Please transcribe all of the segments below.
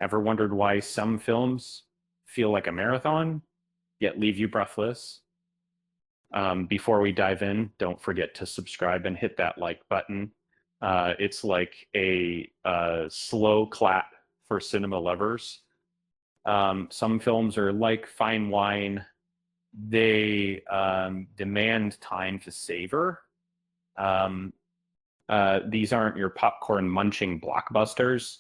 Ever wondered why some films feel like a marathon, yet leave you breathless? Before we dive in, don't forget to subscribe and hit that like button. It's like a slow clap for cinema lovers. Some films are like fine wine. They demand time to savor. Um, these aren't your popcorn munching blockbusters.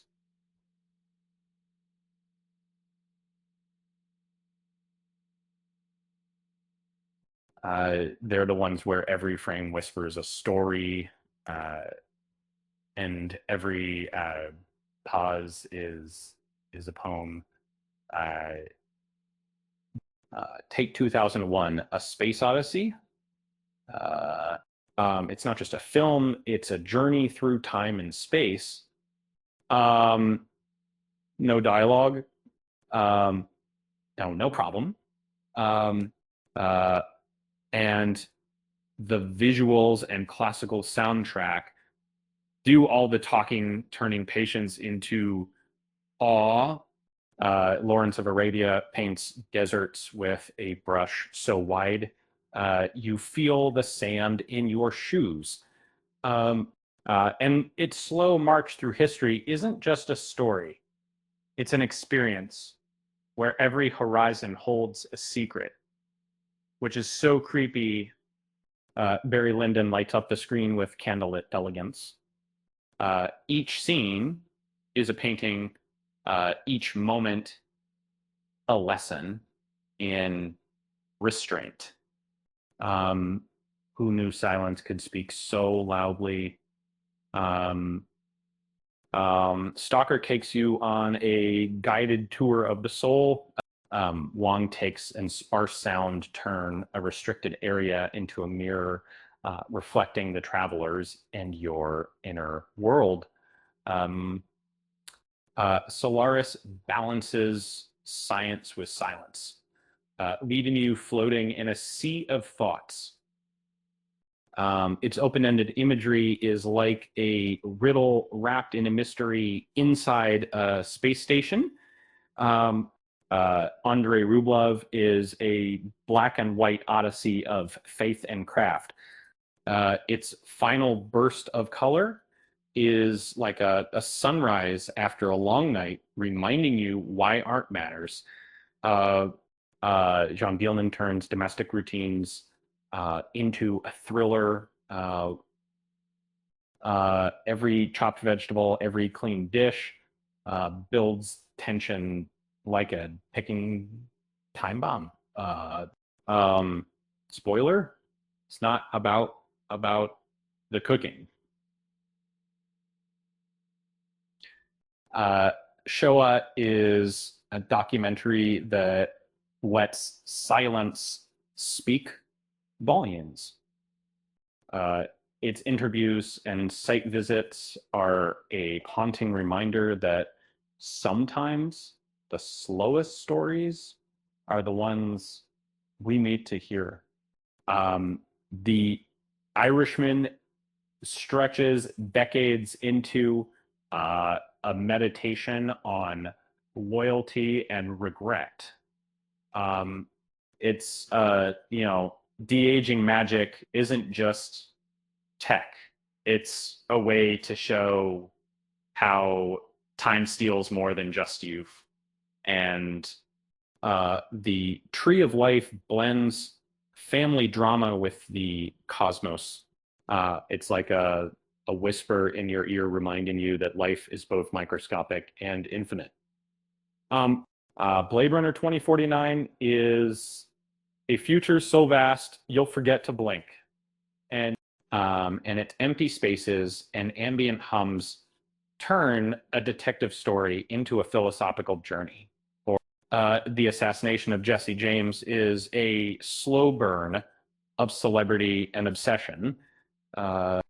They're the ones where every frame whispers a story, uh, and every pause is a poem. Uh, Take 2001, A Space Odyssey. Uh, it's not just a film; it's a journey through time and space. Um, no dialogue. Um, no problem. Um, uh, and the visuals and classical soundtrack do all the talking, turning patience into awe. Lawrence of Arabia paints deserts with a brush so wide you feel the sand in your shoes. Um, and its slow march through history isn't just a story, it's an experience where every horizon holds a secret, which is so creepy. Barry Lyndon lights up the screen with candlelit elegance. Each scene is a painting, each moment a lesson in restraint. Um, who knew silence could speak so loudly? Um, Stalker takes you on a guided tour of the soul. Wong takes and sparse sound turn a restricted area into a mirror, reflecting the travelers and your inner world. Um, Solaris balances science with silence, leaving you floating in a sea of thoughts. Its open-ended imagery is like a riddle wrapped in a mystery inside a space station. Um, Andrei Rublev is a black and white odyssey of faith and craft. Its final burst of color is like a sunrise after a long night, reminding you why art matters. Uh, John Bielman turns domestic routines into a thriller. Every chopped vegetable, every clean dish builds tension like a ticking time bomb. Um, Spoiler: it's not about the cooking. Uh, Showa is a documentary that lets silence speak volumes. Uh, its interviews and site visits are a haunting reminder that sometimes the slowest stories are the ones we need to hear. The Irishman stretches decades into a meditation on loyalty and regret. Um, it's de-aging magic isn't just tech. It's a way to show how time steals more than just youth. And the Tree of Life blends family drama with the cosmos. It's like a whisper in your ear reminding you that life is both microscopic and infinite. Blade Runner 2049 is a future so vast you'll forget to blink. And its empty spaces and ambient hums turn a detective story into a philosophical journey. The assassination of Jesse James is a slow burn of celebrity and obsession. Uh,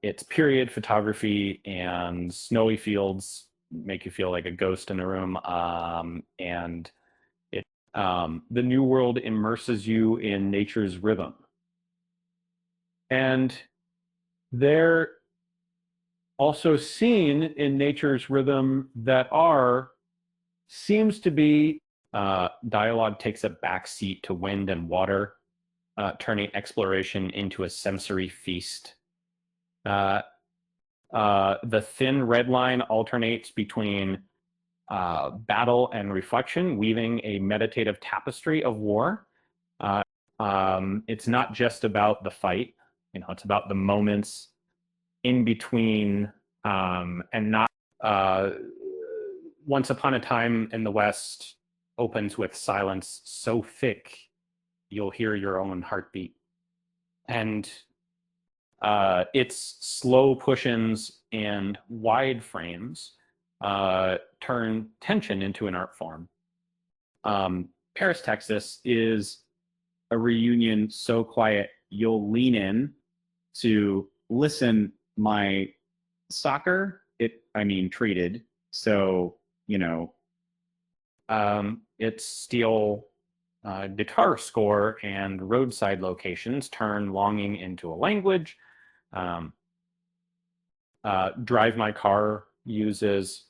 its period photography and snowy fields make you feel like a ghost in a room. And the New World immerses you in nature's rhythm. And there also seen in nature's rhythm that seems to be dialogue takes a backseat to wind and water, turning exploration into a sensory feast. Uh, the thin red line alternates between battle and reflection, weaving a meditative tapestry of war. Uh, it's not just about the fight, it's about the moments in between, and not uh, Once Upon a Time in the West opens with silence so thick you'll hear your own heartbeat. And its slow push-ins and wide frames turn tension into an art form. Paris, Texas is a reunion so quiet you'll lean in to listen. My soccer, treated. So, its steel guitar score and roadside locations turn longing into a language. Um, Drive My Car uses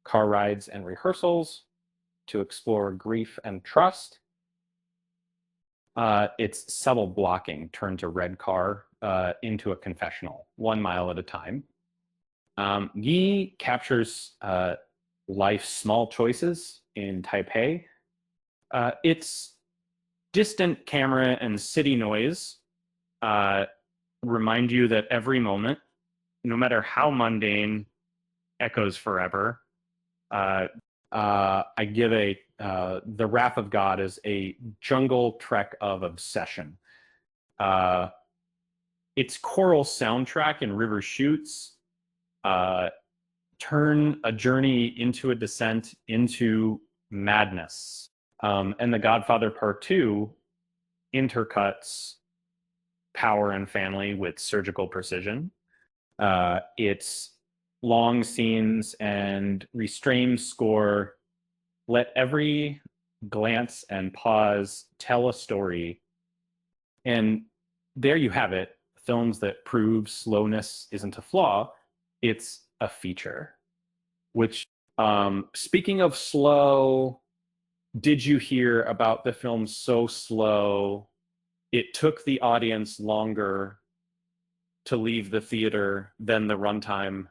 car rides and rehearsals to explore grief and trust. Its subtle blocking turns a red car into a confessional, 1 mile at a time. Yi captures life's small choices in Taipei. Its distant camera and city noise remind you that every moment, no matter how mundane, echoes forever. I give The Wrath of God as a jungle trek of obsession. Its choral soundtrack and river shoots turn a journey into a descent into madness. And The Godfather Part 2 intercuts power and family with surgical precision. Its long scenes and restrained score let every glance and pause tell a story. And there you have it, films that prove slowness isn't a flaw, it's a feature. Which, speaking of slow, did you hear about the film So Slow? It took the audience longer to leave the theater than the runtime.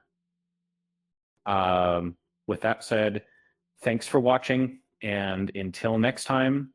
With that said, thanks for watching, and until next time,